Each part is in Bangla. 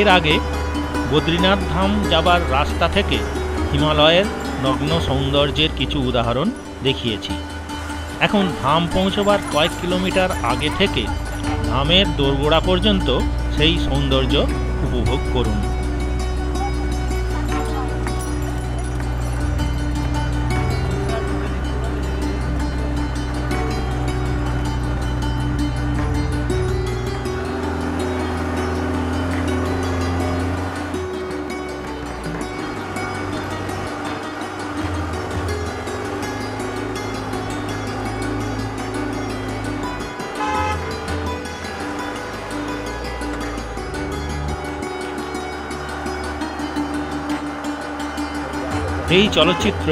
এর আগে বদ্রীনাথ ধাম যাবার রাস্তা থেকে হিমালয়ের নগ্ন সৌন্দর্যের কিছু উদাহরণ দেখিয়েছি। এখন ধাম পৌঁছবার কয়েক কিলোমিটার আগে থেকে ধামের দোরগোড়া পর্যন্ত সেই সৌন্দর্য উপভোগ করুন। এই চলচ্চিত্র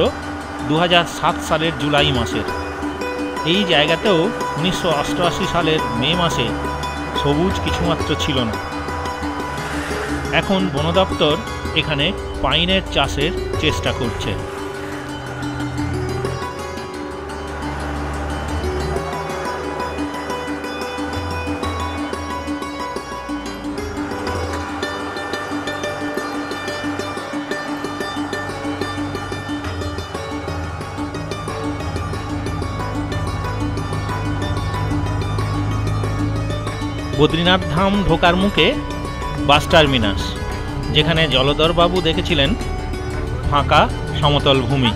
2007 সালের জুলাই মাসের। এই জায়গাতেও 1988 সালের মে মাসে সবুজ কিছুমাত্র ছিল না। এখন বন দপ্তর এখানে পাইনের চাষের চেষ্টা করছে। বদ্রীনাথ ধাম ঢোকার মুখে বাস টার্মিনাস, যেখানে জলধরবাবু দেখেছিলেন ফাঁকা সমতল ভূমি।